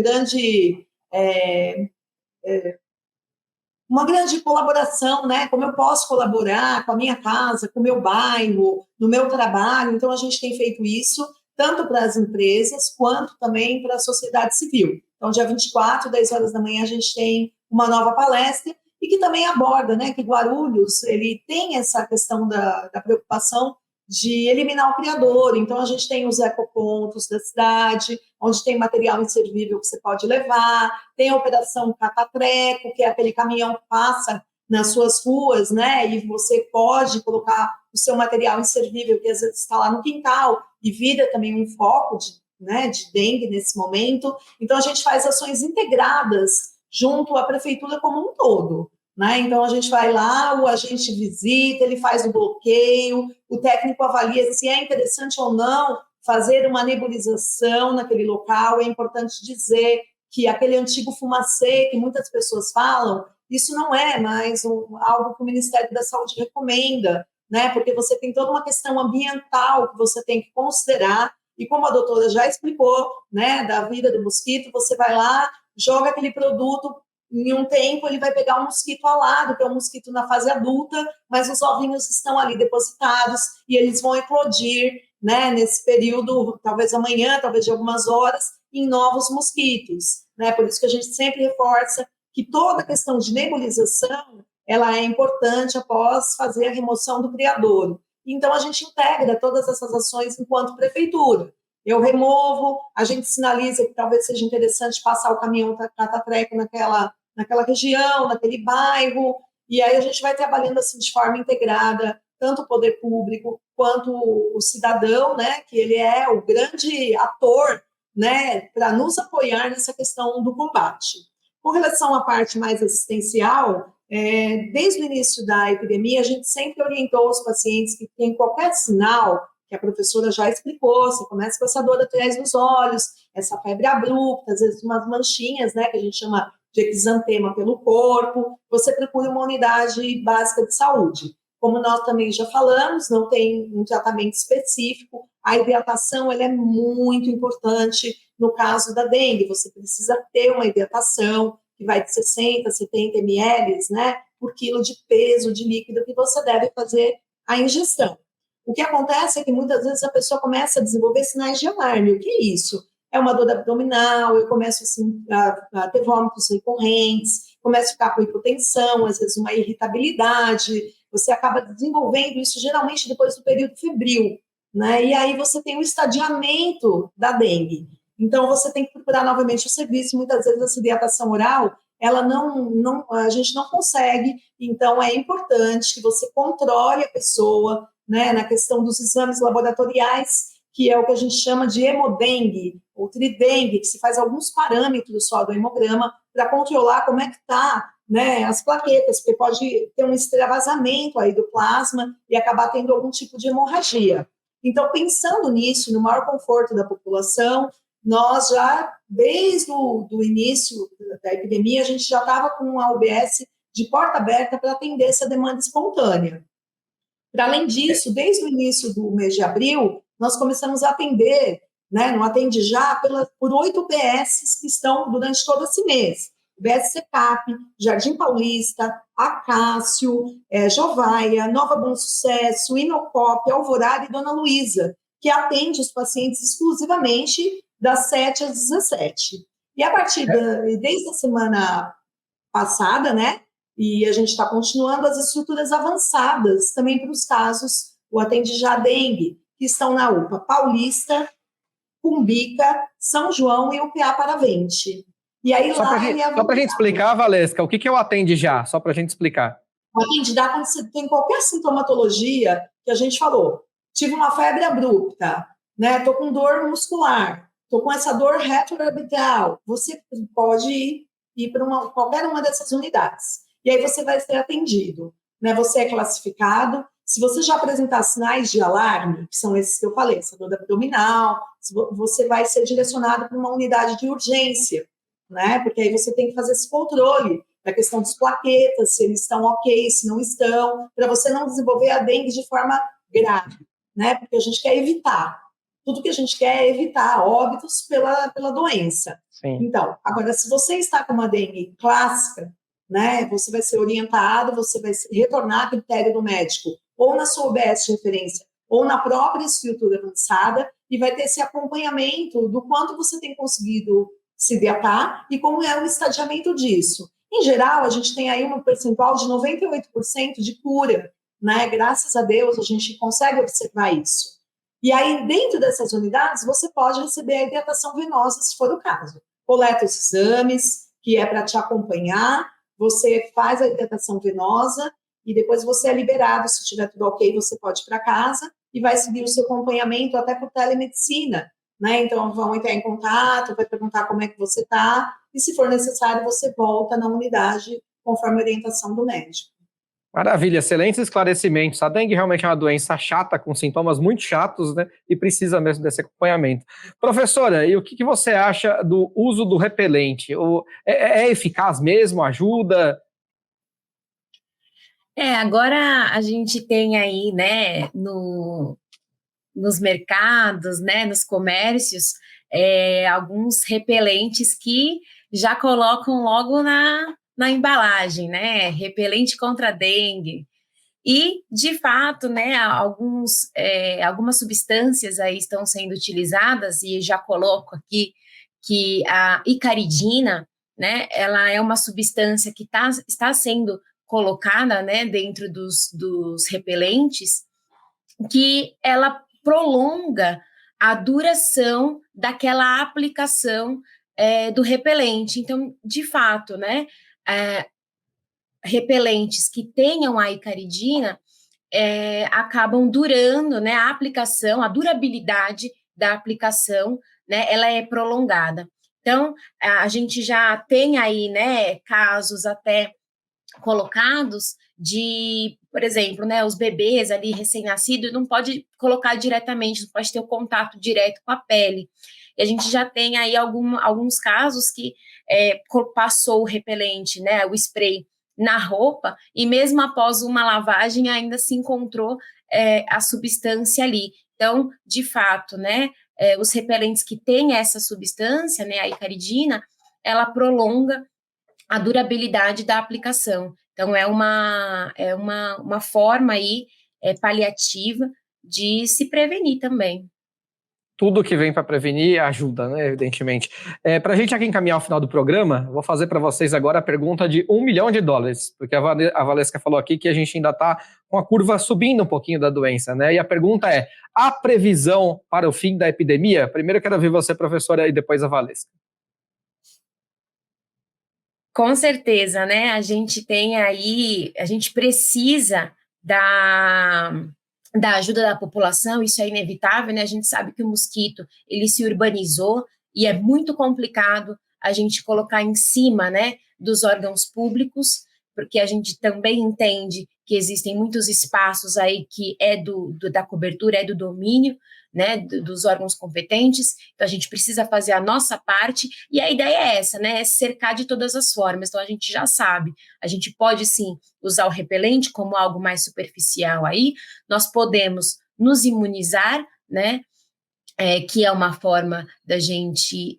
grande colaboração, né? Como eu posso colaborar com a minha casa, com o meu bairro, no meu trabalho. Então, a gente tem feito isso tanto para as empresas quanto também para a sociedade civil. Então, dia 24, 10 horas da manhã, a gente tem uma nova palestra e que também aborda, né, que Guarulhos ele tem essa questão da preocupação de eliminar o criador. Então, a gente tem os ecopontos da cidade, onde tem material inservível que você pode levar, tem a operação Catatreco, que é aquele caminhão que passa nas suas ruas, né, e você pode colocar o seu material inservível, que às vezes está lá no quintal, e vira também um foco de dengue nesse momento. Então, a gente faz ações integradas junto à prefeitura como um todo. Né? Então, a gente vai lá, o agente visita, ele faz o bloqueio, o técnico avalia se é interessante ou não fazer uma nebulização naquele local. É importante dizer que aquele antigo fumacê que muitas pessoas falam, isso não é mais algo que o Ministério da Saúde recomenda, né? Porque você tem toda uma questão ambiental que você tem que considerar, e como a doutora já explicou, né, da vida do mosquito, você vai lá, joga aquele produto, em um tempo ele vai pegar um mosquito alado, que é um mosquito na fase adulta, mas os ovinhos estão ali depositados e eles vão eclodir, né, nesse período, talvez amanhã, talvez de algumas horas, em novos mosquitos, né? Por isso que a gente sempre reforça que toda a questão de nebulização, ela é importante após fazer a remoção do criadouro. Então, a gente integra todas essas ações enquanto prefeitura. Eu removo, a gente sinaliza que talvez seja interessante passar o caminhão catatreco naquela região, naquele bairro, e aí a gente vai trabalhando assim de forma integrada, tanto o poder público quanto o cidadão, né, que ele é o grande ator, né, para nos apoiar nessa questão do combate. Com relação à parte mais assistencial, desde o início da epidemia, a gente sempre orientou os pacientes que tem qualquer sinal, que a professora já explicou, você começa com essa dor atrás dos olhos, essa febre abrupta, às vezes umas manchinhas, né, que a gente chama de exantema pelo corpo, você procura uma unidade básica de saúde. Como nós também já falamos, não tem um tratamento específico, a hidratação ela é muito importante no caso da dengue, você precisa ter uma hidratação que vai de 60, 70 ml, né, por quilo de peso de líquido que você deve fazer a ingestão. O que acontece é que muitas vezes a pessoa começa a desenvolver sinais de alarme. O que é isso? É uma dor abdominal, eu começo assim, a ter vômitos recorrentes, começo a ficar com hipotensão, às vezes uma irritabilidade, você acaba desenvolvendo isso geralmente depois do período febril, né? E aí você tem o estadiamento da dengue. Então, você tem que procurar novamente o serviço, muitas vezes essa hidratação oral, ela a gente não consegue, então é importante que você controle a pessoa, né, na questão dos exames laboratoriais, que é o que a gente chama de hemodengue, ou tridengue, que se faz alguns parâmetros só do hemograma para controlar como é que está, né, as plaquetas, porque pode ter um extravasamento aí do plasma e acabar tendo algum tipo de hemorragia. Então, pensando nisso, no maior conforto da população, nós já, desde o início da epidemia, a gente já estava com a UBS de porta aberta para atender essa demanda espontânea. Para além disso, desde o início do mês de abril, nós começamos a atender, né, no Atende Já, por 8 UBSs que estão durante todo esse mês. UBS Secap, Jardim Paulista, Acácio, Jovaia, Nova Bom Sucesso, Inocop, Alvorada e Dona Luísa, que atende os pacientes exclusivamente das 7 às 17. E a partir desde a semana passada, né, e a gente está continuando as estruturas avançadas também para os casos, o Atende Já Dengue, que estão na UPA Paulista, Cumbica, São João e UPA Paravente. E aí só para a gente explicar, Valesca, o que é o Atende Já? Só para a gente explicar. O Atende Já, quando você tem qualquer sintomatologia que a gente falou, tive uma febre abrupta, né, estou com dor muscular, estou com essa dor retroorbital, você pode ir para qualquer uma dessas unidades. E aí você vai ser atendido, né? Você é classificado. Se você já apresentar sinais de alarme, que são esses que eu falei, essa dor abdominal, você vai ser direcionado para uma unidade de urgência, né? Porque aí você tem que fazer esse controle da questão dos plaquetas, se eles estão ok, se não estão, para você não desenvolver a dengue de forma grave, né? Porque a gente quer evitar. Tudo que a gente quer é evitar óbitos pela doença. Sim. Então, agora, se você está com uma dengue clássica, né, você vai ser orientado, você vai retornar a critério do médico, ou na sua UBS de referência, ou na própria estrutura avançada, e vai ter esse acompanhamento do quanto você tem conseguido se hidratar e como é o estadiamento disso. Em geral, a gente tem aí um percentual de 98% de cura, né? Graças a Deus, a gente consegue observar isso. E aí, dentro dessas unidades, você pode receber a hidratação venosa, se for o caso. Coleta os exames, que é para te acompanhar, você faz a hidratação venosa e depois você é liberado, se estiver tudo ok, você pode ir para casa e vai seguir o seu acompanhamento até por telemedicina, né? Então, vão entrar em contato, vai perguntar como é que você está e, se for necessário, você volta na unidade conforme a orientação do médico. Maravilha, excelentes esclarecimentos. A dengue realmente é uma doença chata, com sintomas muito chatos, né? E precisa mesmo desse acompanhamento. Professora, e o que você acha do uso do repelente? É eficaz mesmo? Ajuda? Agora a gente tem aí, né, nos mercados, né, nos comércios, alguns repelentes que já colocam logo na embalagem, né? Repelente contra dengue. E, de fato, né, algumas substâncias aí estão sendo utilizadas, e já coloco aqui que a icaridina, né, ela é uma substância que está sendo colocada, né, dentro dos repelentes, que ela prolonga a duração daquela aplicação do repelente. Então, de fato, né, repelentes que tenham a icaridina acabam durando, né, a aplicação, a durabilidade da aplicação, né, ela é prolongada. Então, a gente já tem aí, né, casos até colocados de, por exemplo, né, os bebês ali recém-nascidos não pode colocar diretamente, não pode ter o contato direto com a pele. E a gente já tem aí alguns casos que passou o repelente, né, o spray na roupa, e mesmo após uma lavagem ainda se encontrou a substância ali. Então, de fato, né, os repelentes que têm essa substância, né, a icaridina, ela prolonga a durabilidade da aplicação. Então, é uma forma aí paliativa de se prevenir também. Tudo que vem para prevenir ajuda, né, evidentemente. Para a gente aqui encaminhar o final do programa, vou fazer para vocês agora a pergunta de $1 milhão, porque a Valesca falou aqui que a gente ainda está com a curva subindo um pouquinho da doença, né? E a pergunta é: há previsão para o fim da epidemia? Primeiro eu quero ouvir você, professora, e depois a Valesca. Com certeza, né? A gente precisa da ajuda da população, isso é inevitável, né? A gente sabe que o mosquito, ele se urbanizou e é muito complicado a gente colocar em cima, né, dos órgãos públicos, porque a gente também entende que existem muitos espaços aí que da cobertura, do domínio, né, dos órgãos competentes. Então, a gente precisa fazer a nossa parte, e a ideia é essa, né, é cercar de todas as formas. Então, a gente já sabe, a gente pode, sim, usar o repelente como algo mais superficial aí, nós podemos nos imunizar, né, que é uma forma da gente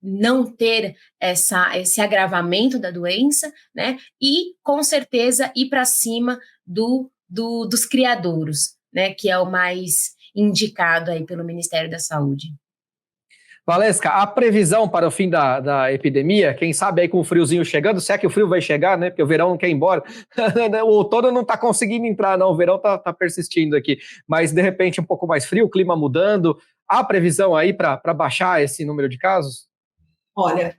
não ter esse agravamento da doença, né, e, com certeza, ir para cima dos criadouros, né, que é o mais indicado aí pelo Ministério da Saúde. Valesca, a previsão para o fim da epidemia, quem sabe aí com o friozinho chegando, se é que o frio vai chegar, né, porque o verão não quer ir embora, o outono não está conseguindo entrar não, o verão está persistindo aqui, mas de repente um pouco mais frio, o clima mudando, há previsão aí para baixar esse número de casos? Olha,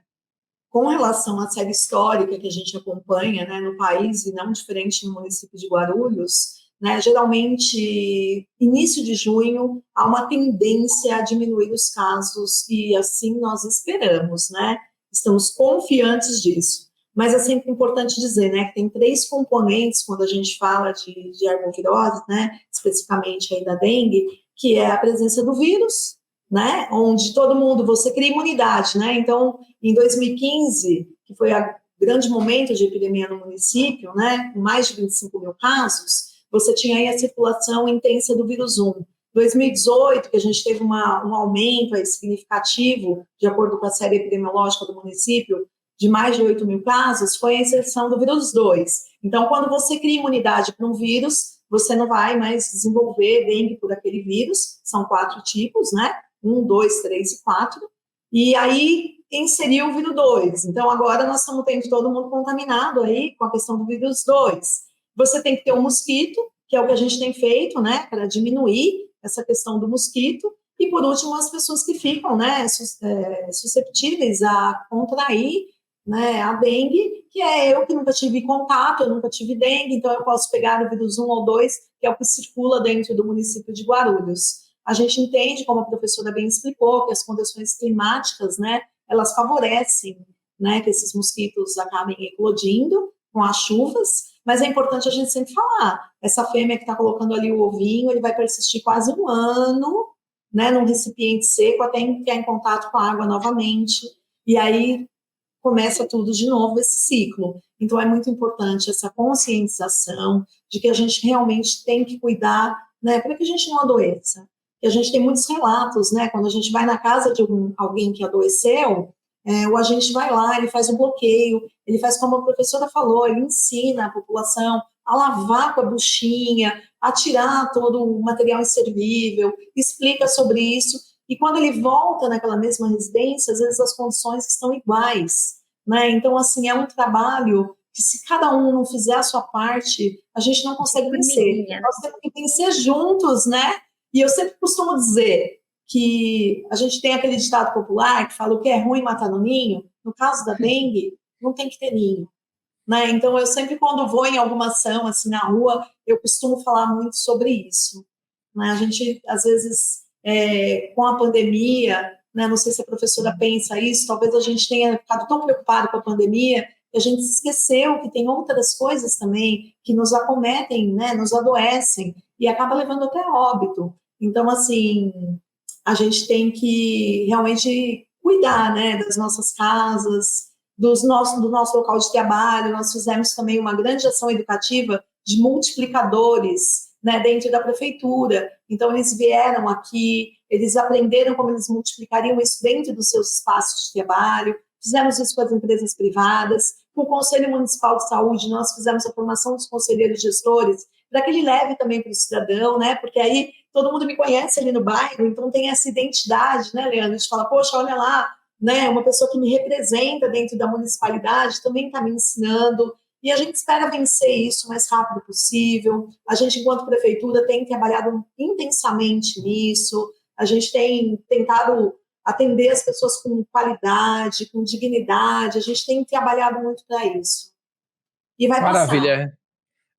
com relação à série histórica que a gente acompanha, né, no país, e não diferente no município de Guarulhos, né, geralmente, início de junho, há uma tendência a diminuir os casos, e assim nós esperamos, né? Estamos confiantes disso. Mas é sempre importante dizer, né, que tem 3 componentes quando a gente fala de arbovirose, né, especificamente aí da dengue, que é a presença do vírus, né, onde todo mundo, você cria imunidade, né? Então, em 2015, que foi o grande momento de epidemia no município, né, com mais de 25 mil casos, você tinha aí a circulação intensa do vírus 1. 2018, que a gente teve um aumento aí significativo, de acordo com a série epidemiológica do município, de mais de 8 mil casos, foi a inserção do vírus 2. Então, quando você cria imunidade para um vírus, você não vai mais desenvolver dengue por aquele vírus, são 4 tipos, né? 1, 2, 3 e 4. E aí, inseriu o vírus 2. Então, agora nós estamos tendo todo mundo contaminado aí com a questão do vírus 2. Você tem que ter um mosquito, que é o que a gente tem feito, né, para diminuir essa questão do mosquito. E, por último, as pessoas que ficam, né, susceptíveis a contrair, né, a dengue, que é eu que nunca tive contato, eu nunca tive dengue, então eu posso pegar o vírus 1 ou 2, que é o que circula dentro do município de Guarulhos. A gente entende, como a professora bem explicou, que as condições climáticas, né, elas favorecem, né, que esses mosquitos acabem eclodindo com as chuvas, mas é importante a gente sempre falar, essa fêmea que está colocando ali o ovinho, ele vai persistir quase 1 ano, né, num recipiente seco, até entrar em contato com a água novamente, e aí começa tudo de novo, esse ciclo. Então, é muito importante essa conscientização de que a gente realmente tem que cuidar, né, para que a gente não adoeça. E a gente tem muitos relatos, né, quando a gente vai na casa de alguém que adoeceu, o agente vai lá, ele faz um bloqueio, ele faz como a professora falou, ele ensina a população a lavar com a buchinha, a tirar todo o material inservível, explica sobre isso, e quando ele volta naquela mesma residência, às vezes as condições estão iguais, né? Então, assim, é um trabalho que se cada um não fizer a sua parte, a gente não consegue vencer. Nós temos que vencer juntos, né? E eu sempre costumo dizer que a gente tem aquele ditado popular que fala o que é ruim mata no ninho. No caso da dengue, não tem que ter ninho, né? Então, eu sempre, quando vou em alguma ação, assim, na rua, eu costumo falar muito sobre isso, né? A gente, às vezes, com a pandemia, né, não sei se a professora pensa isso, talvez a gente tenha ficado tão preocupado com a pandemia que a gente esqueceu que tem outras coisas também que nos acometem, né, nos adoecem e acaba levando até óbito. Então, assim, a gente tem que realmente cuidar, né, das nossas casas, do nosso local de trabalho. Nós fizemos também uma grande ação educativa de multiplicadores, né, dentro da prefeitura. Então, eles vieram aqui, eles aprenderam como eles multiplicariam isso dentro dos seus espaços de trabalho. Fizemos isso com as empresas privadas. Com o Conselho Municipal de Saúde, nós fizemos a formação dos conselheiros gestores, para que ele leve também para o cidadão, né? Porque aí todo mundo me conhece ali no bairro, então tem essa identidade, né, Leandro? A gente fala, poxa, olha lá, né? Uma pessoa que me representa dentro da municipalidade também está me ensinando. E a gente espera vencer isso o mais rápido possível. A gente, enquanto prefeitura, tem trabalhado intensamente nisso. A gente tem tentado atender as pessoas com qualidade, com dignidade. A gente tem trabalhado muito para isso. E vai passar. Maravilha.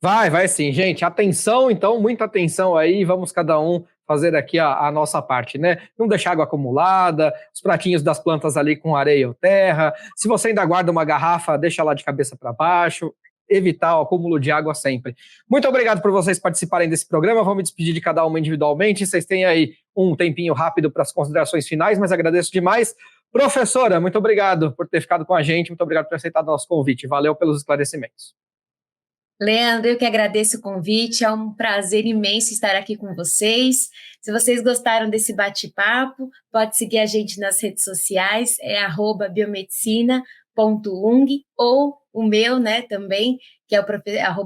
Vai sim, gente. Atenção, então, muita atenção aí. Vamos cada um fazer aqui a nossa parte, né? Não deixar água acumulada, os pratinhos das plantas ali com areia ou terra. Se você ainda guarda uma garrafa, deixa lá de cabeça para baixo. Evitar o acúmulo de água sempre. Muito obrigado por vocês participarem desse programa. Vou me despedir de cada uma individualmente. Vocês têm aí um tempinho rápido para as considerações finais, mas agradeço demais. Professora, muito obrigado por ter ficado com a gente. Muito obrigado por ter aceitado o nosso convite. Valeu pelos esclarecimentos. Leandro, eu que agradeço o convite, é um prazer imenso estar aqui com vocês. Se vocês gostaram desse bate-papo, pode seguir a gente nas redes sociais, é @biomedicina.ung, ou o meu, né, também, que é o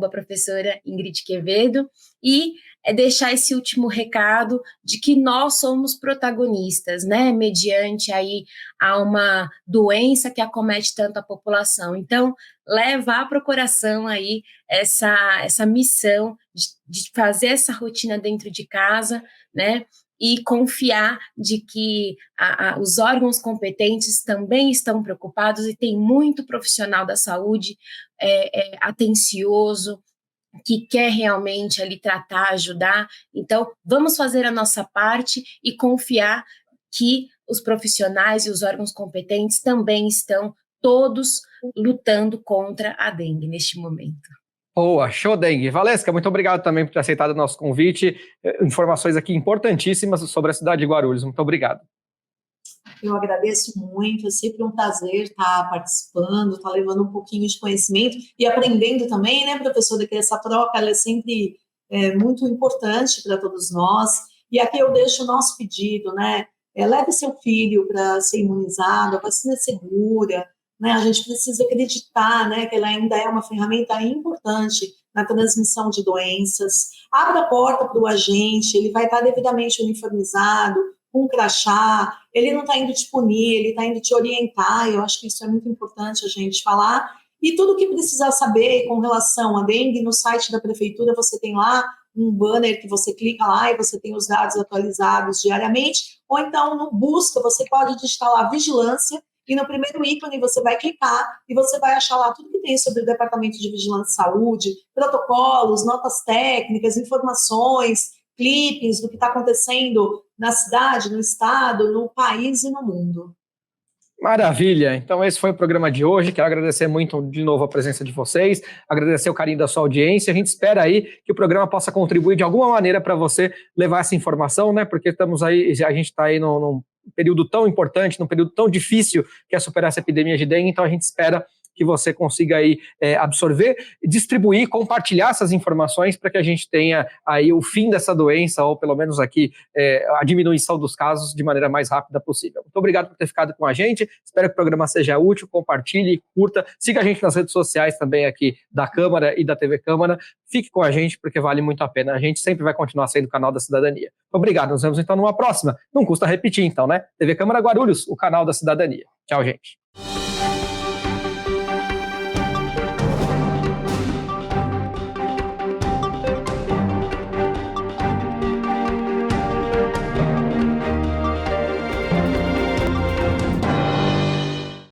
@professora Ingrid Quevedo, e deixar esse último recado de que nós somos protagonistas, né, mediante aí a uma doença que acomete tanto a população. Então, levar para o coração aí essa missão de fazer essa rotina dentro de casa, né, e confiar de que os órgãos competentes também estão preocupados e tem muito profissional da saúde atencioso, que quer realmente ali tratar, ajudar. Então, vamos fazer a nossa parte e confiar que os profissionais e os órgãos competentes também estão todos lutando contra a dengue neste momento. Boa, show dengue. Valesca, muito obrigado também por ter aceitado o nosso convite. Informações aqui importantíssimas sobre a cidade de Guarulhos. Muito obrigado. Eu agradeço muito, é sempre um prazer estar participando, estar levando um pouquinho de conhecimento e aprendendo também, né, professora, que essa troca ela é sempre muito importante para todos nós. E aqui eu deixo o nosso pedido, né, leve seu filho para ser imunizado, a vacina é segura, né, a gente precisa acreditar, né, que ela ainda é uma ferramenta importante na transmissão de doenças. Abra a porta para o agente, ele vai estar devidamente uniformizado, com um crachá, ele não está indo te punir, ele está indo te orientar. Eu acho que isso é muito importante a gente falar. E tudo que precisar saber com relação à dengue, no site da prefeitura você tem lá um banner que você clica lá e você tem os dados atualizados diariamente, ou então no busca você pode digitar lá vigilância e no primeiro ícone você vai clicar e você vai achar lá tudo que tem sobre o Departamento de Vigilância e Saúde, protocolos, notas técnicas, informações, clipes do que está acontecendo na cidade, no estado, no país e no mundo. Maravilha! Então esse foi o programa de hoje. Quero agradecer muito de novo a presença de vocês, agradecer o carinho da sua audiência. A gente espera aí que o programa possa contribuir de alguma maneira para você levar essa informação, né? Porque estamos aí, a gente está aí num período tão importante, num período tão difícil que é superar essa epidemia de dengue, então a gente espera que você consiga aí absorver, distribuir, compartilhar essas informações para que a gente tenha aí o fim dessa doença, ou pelo menos aqui a diminuição dos casos de maneira mais rápida possível. Muito obrigado por ter ficado com a gente, espero que o programa seja útil, compartilhe, curta, siga a gente nas redes sociais também aqui da Câmara e da TV Câmara, fique com a gente porque vale muito a pena, a gente sempre vai continuar sendo o canal da cidadania. Obrigado, nos vemos então numa próxima, não custa repetir então, né? TV Câmara Guarulhos, o canal da cidadania. Tchau, gente.